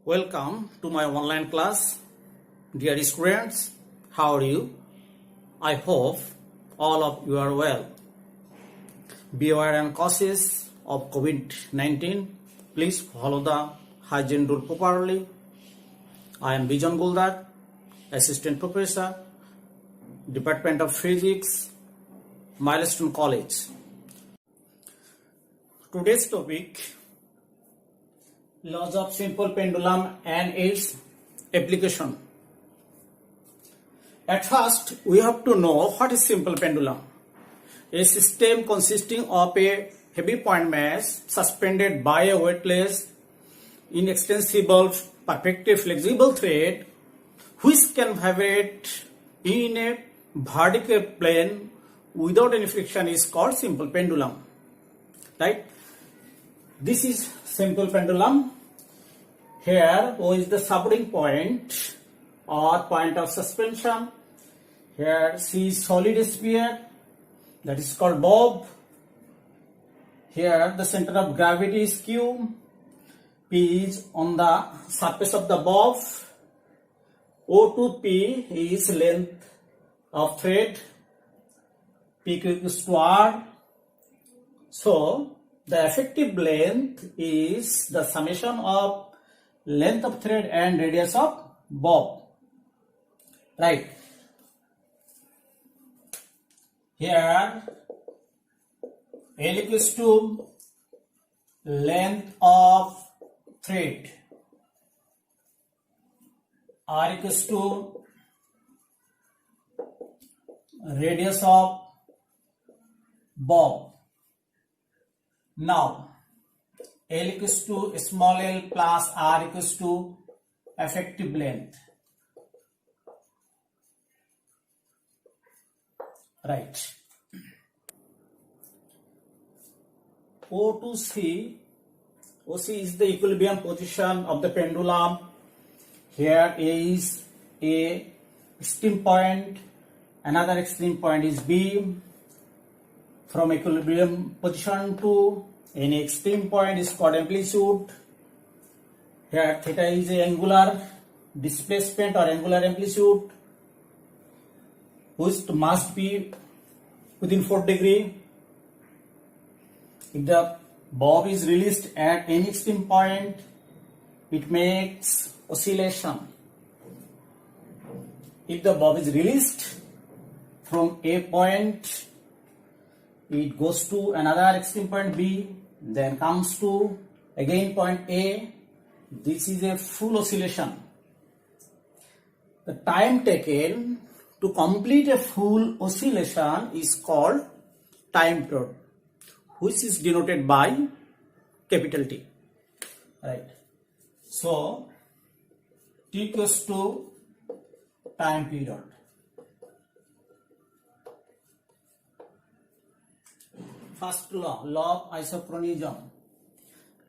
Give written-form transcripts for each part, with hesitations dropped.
Welcome to my online class. Dear students, how are you? I hope all of you are well. Be aware and cautious of COVID-19. Please follow the hygiene rule properly. I am Bijan Guldar, Assistant Professor, Department of Physics, Milestone College. Today's topic: laws of simple pendulum and its application. At first, we have to know what is simple pendulum. A system consisting of a heavy point mass suspended by a weightless, inextensible, perfectly flexible thread which can vibrate in a vertical plane without any friction is called simple pendulum. Right? This is simple pendulum. Here O is the supporting point or point of suspension. Here C is solid sphere, that is called bob. Here the center of gravity is Q. P is on the surface of the bob. O to P is length of thread. P equals to R. So the effective length is the summation of length of thread and radius of bob. Right. Here L equals to length of thread. R equals to radius of bob. Now, L equals to small l plus R equals to effective length. Right. O to C. OC is the equilibrium position of the pendulum. Here A is a extreme point, another extreme point is B. From equilibrium position to any extreme point is called amplitude. Here theta is a angular displacement or angular amplitude which must be within 4 degrees. If the bob is released at any extreme point, it makes oscillation. If the bob is released from a point, it goes to another extreme point B, then comes to again point A. This is a full oscillation. The time taken to complete a full oscillation is called time period, which is denoted by capital T. Right. So T equals to time period. First law of isochronism.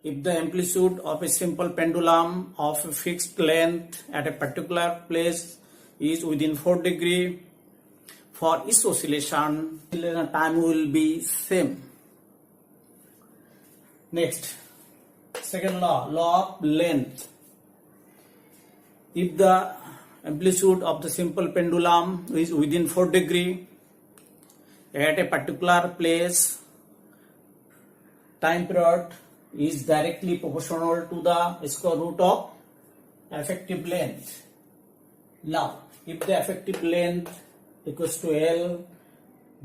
If the amplitude of a simple pendulum of a fixed length at a particular place is within 4 degrees, for each oscillation, time will be same. Next, second law of length. If the amplitude of the simple pendulum is within 4 degrees at a particular place, time period is directly proportional to the square root of effective length. Now, if the effective length equals to L,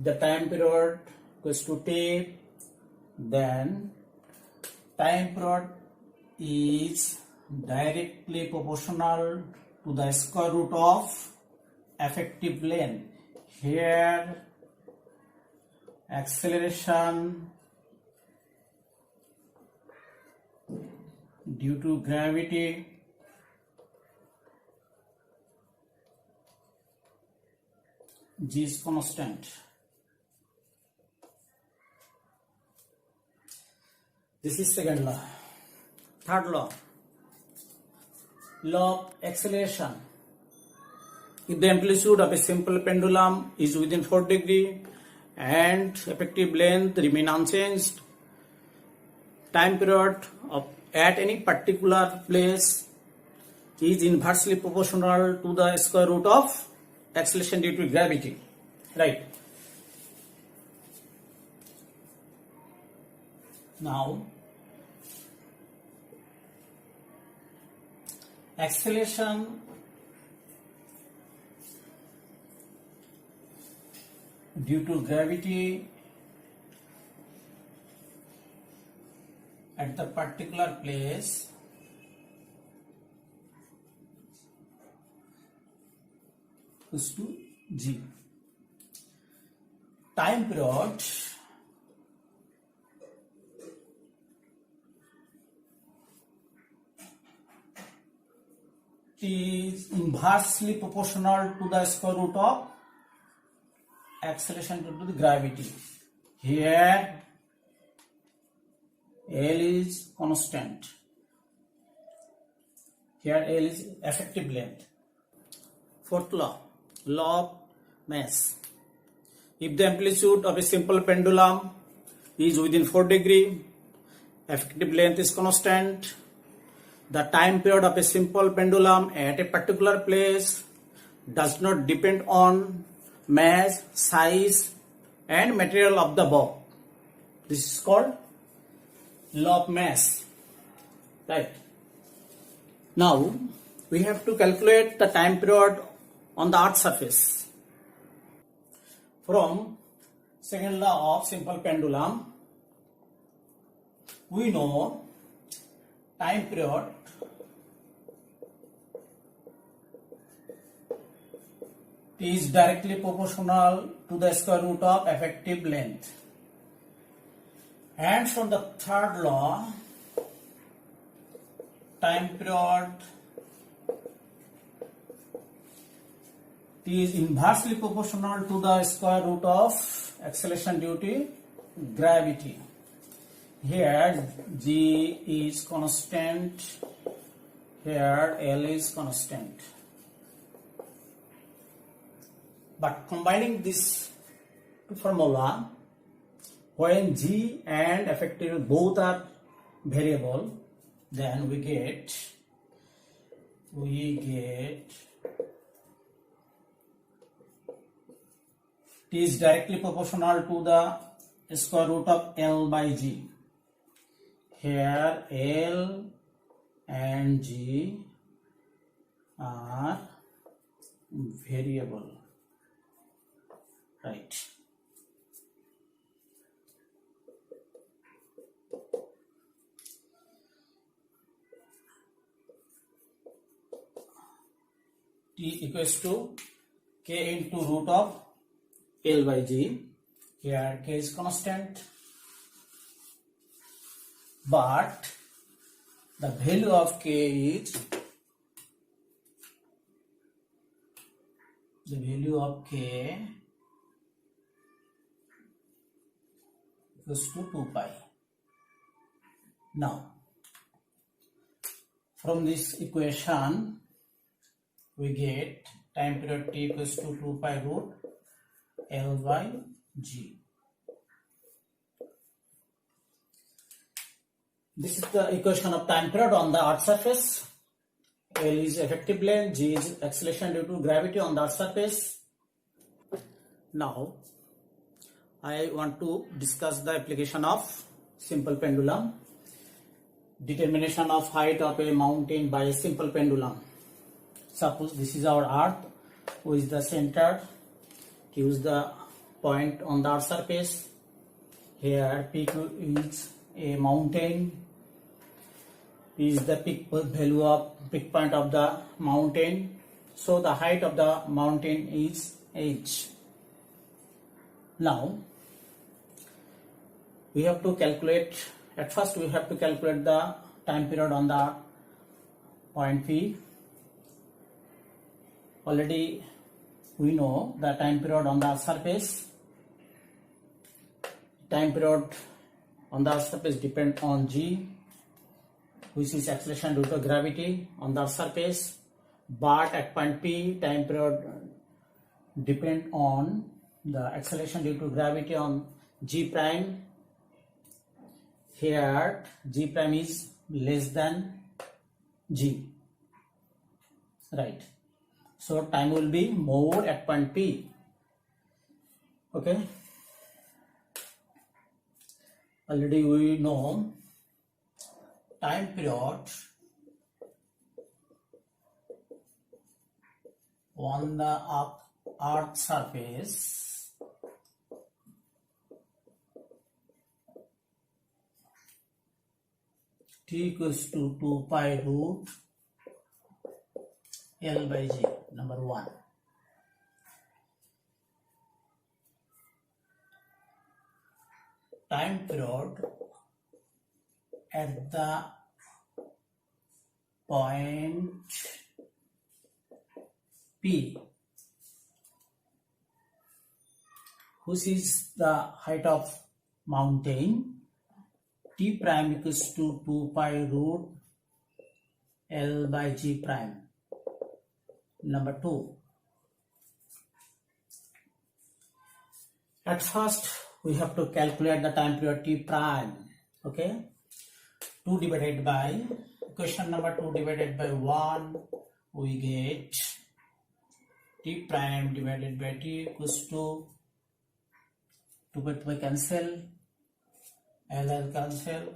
the time period equals to T, then time period is directly proportional to the square root of effective length. Here, acceleration due to gravity G is constant. This is second law. Third law of acceleration. If the amplitude of a simple pendulum is within 4 degrees and effective length remain unchanged, time period of at any particular place is inversely proportional to the square root of acceleration due to gravity, right? Now, acceleration due to gravity at the particular place is to g. Time period is inversely proportional to the square root of acceleration due to the gravity. Here L is constant. Here L is effective length. Fourth law, law of mass. If the amplitude of a simple pendulum is within 4 degrees, effective length is constant. The time period of a simple pendulum at a particular place does not depend on mass, size and material of the bow. This is called law of mass, right? Now we have to calculate the time period on the earth surface. From second law of simple pendulum, we know time period is directly proportional to the square root of effective length. And from the third law, time period is inversely proportional to the square root of acceleration due to gravity. Here G is constant, here L is constant. But combining this formula, when G and effective both are variable, then we get T is directly proportional to the square root of L by G. Here L and G are variable, right? T equals to K into root of L by G. Here K is constant, but the value of K is equals to 2 pi. Now, from this equation, we get time period T equals to 2 pi root L by G. This is the equation of time period on the earth surface. L is effective length, G is acceleration due to gravity on the earth surface. Now, I want to discuss the application of simple pendulum. Determination of height of a mountain by a simple pendulum. Suppose this is our earth, who is the center, Q is the point on the earth surface. Here P is a mountain, P is the peak value of peak point of the mountain. So the height of the mountain is H. Now we have to calculate, at first we have to calculate the time period on the point P. Already we know the time period on the surface. Time period on the surface depends on G, which is acceleration due to gravity on the surface. But at point P, time period depends on the acceleration due to gravity on G prime. Here G prime is less than G. right? So time will be more at point P. Okay, already we know time period on the earth surface T equals to 2 pi root L by G, number 1. Time period at the point P, which is the height of mountain, T prime equals to 2 pi root L by G prime. Number 2. At first, we have to calculate the time period T prime. Okay, 2 divided by, equation number 2 divided by 1, we get T prime divided by T equals to 2 by 2 cancel, L cancel,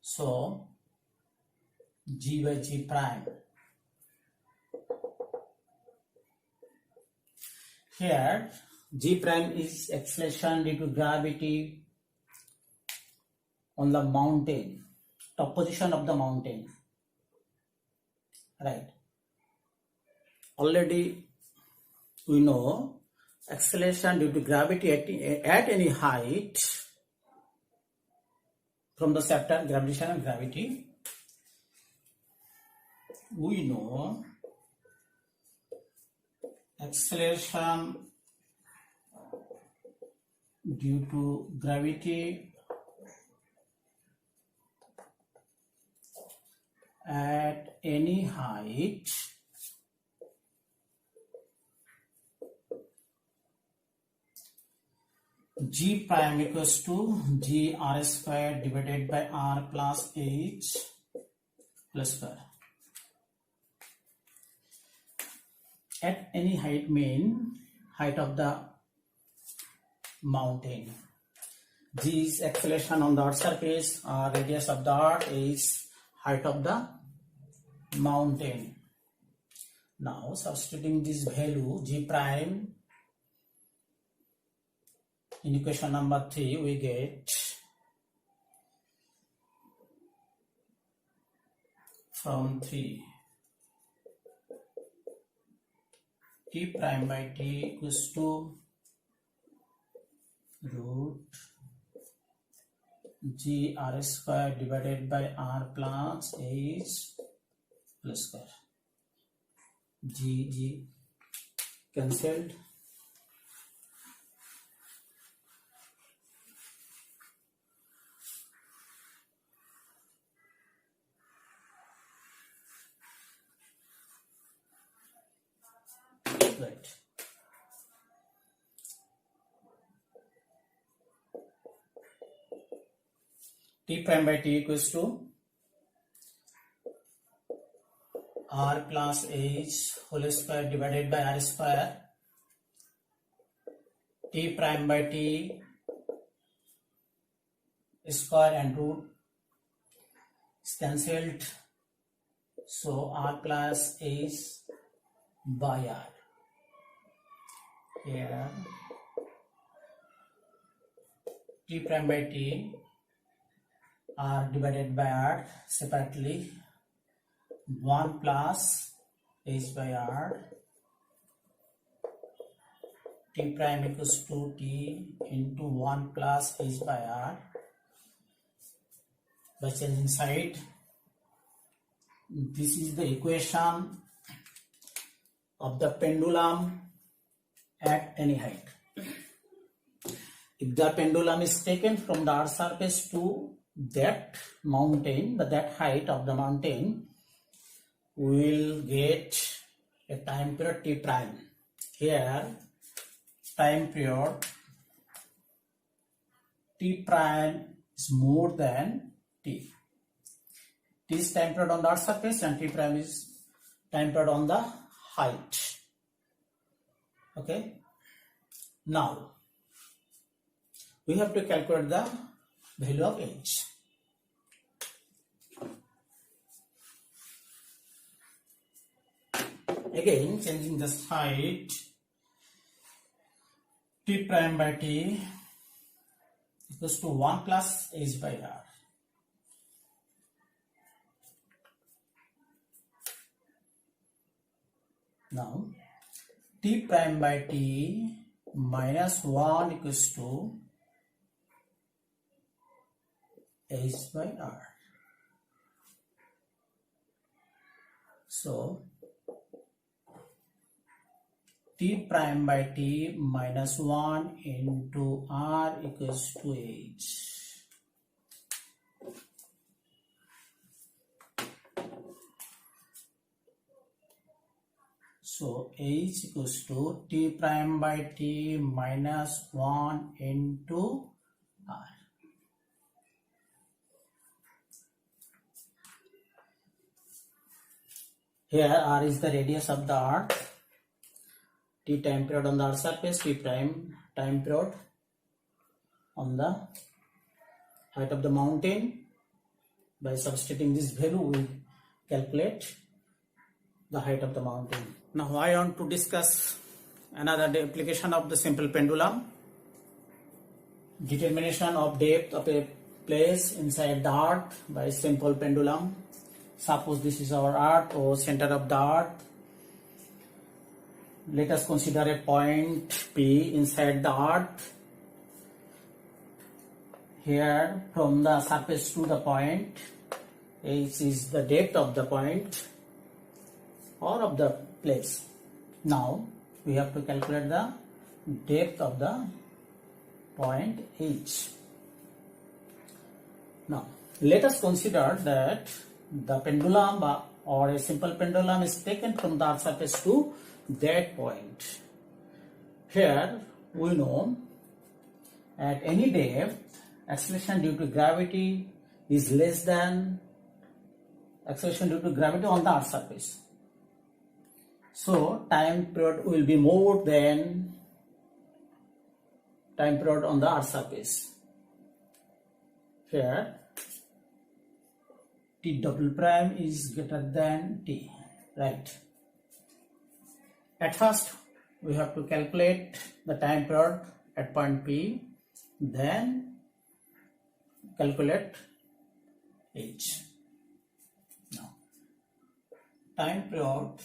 so G by G prime. Here G prime is acceleration due to gravity on the mountain, top position of the mountain, right? Already we know acceleration due to gravity at any height from the chapter Gravitation and Gravity. We know acceleration due to gravity at any height G prime equals to G R square divided by R plus H plus square. At any height mean height of the mountain. G is acceleration on the earth surface, radius of the earth is height of the mountain. Now substituting this value G prime in equation number 3, we get from 3 T prime by T equals to root G R square divided by R plus H plus square. G cancelled. Right. T prime by T equals to R plus H whole square divided by R square. T prime by T square and root is cancelled. So R plus H by R. Here T prime by T R divided by R separately, 1 plus H by R, T prime equals to T into 1 plus H by R. By changing side, this is the equation of the pendulum at any height. If the pendulum is taken from the earth surface to that mountain, but that height of the mountain, we will get a time period T prime. Here time period T prime is more than T. T is time period on the earth surface and T prime is time period on the height. Okay, now we have to calculate the value of h. Again, changing the height, t prime by t equals to 1 plus h by r. Now t prime by t minus 1 equals to h by r. So t prime by t minus 1 into r equals to h. So h equals to t prime by t minus 1 into r. Here r is the radius of the arc, t time period on the earth surface, t prime time period on the height of the mountain. By substituting this value, we calculate the height of the mountain. Now I want to discuss another application of the simple pendulum. Determination of depth of a place inside the earth by simple pendulum. Suppose this is our earth or center of the earth. Let us consider a point P inside the earth. Here from the surface to the point, h is the depth of the point or of the place. Now we have to calculate the depth of the point h. Now let us consider that the pendulum or a simple pendulum is taken from the earth surface to that point. Here we know at any depth acceleration due to gravity is less than acceleration due to gravity on the earth surface. So time period will be more than time period on the earth surface. Here t double prime is greater than t, right? At first we have to calculate the time period at point P, then calculate h. Now time period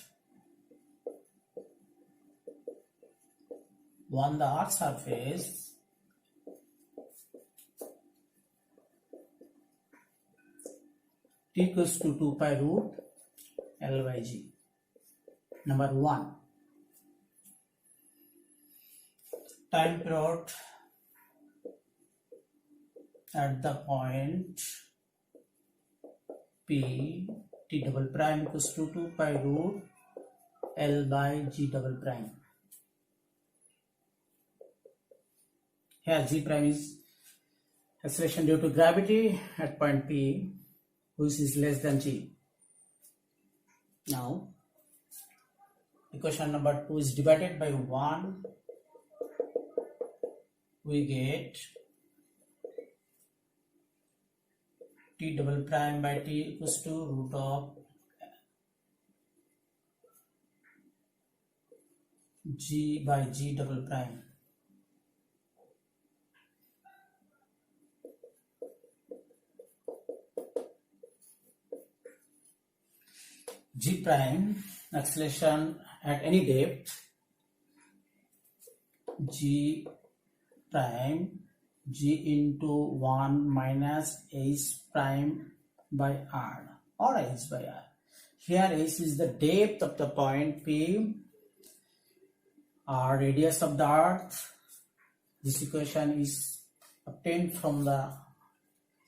on the earth surface t equals to 2 pi root L by g. Number 1, time period at the point P, t double prime equals to 2 pi root L by g double prime. Here g prime is acceleration due to gravity at point P, which is less than g. Now equation number 2 is divided by 1. We get t double prime by t equals to root of g by g double prime. G prime acceleration at any depth, g prime g into 1 minus h prime by r or h by r. Here h is the depth of the point P, r radius of the earth. This equation is obtained from the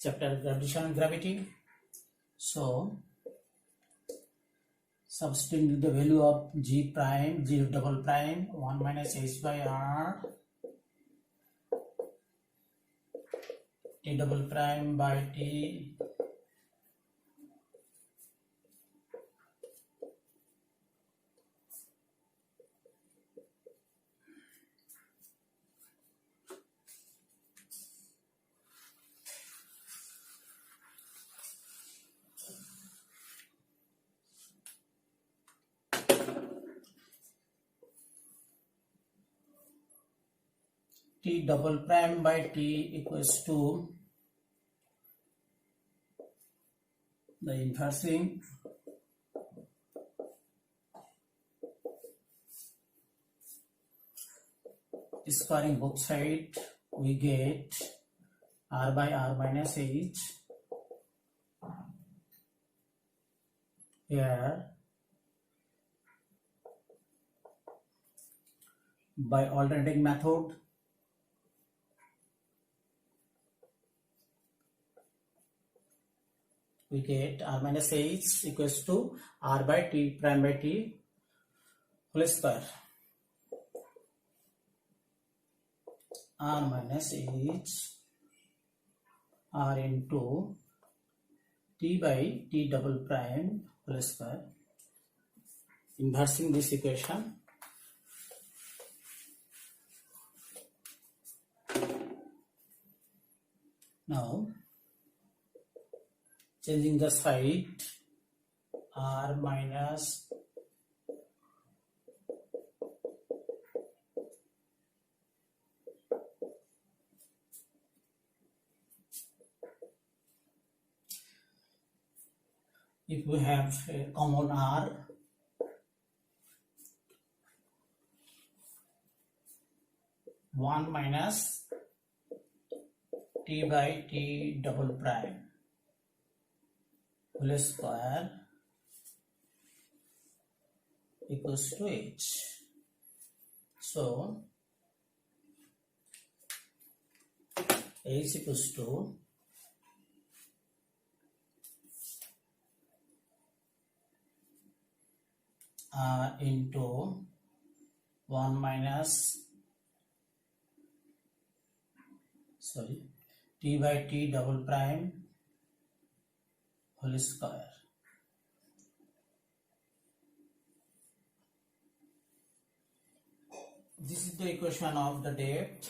chapter Gravitation and Gravity. So substituting the value of g prime, g double prime, 1 minus h by r, t double prime by t t double prime by t equals to the inversing squaring both sides, we get r by r minus h. Here by alternating method, we get r minus h equals to r by t prime by t whole square. R minus h r into t by t double prime whole square. Inversing this equation, now changing the side, r minus if we have a common r, one minus t by t double prime whole square equals to h. So h equals to into 1 minus t by t double prime whole square. This is the equation of the depth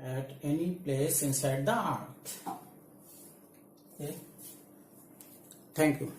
at any place inside the earth. Okay. Thank you.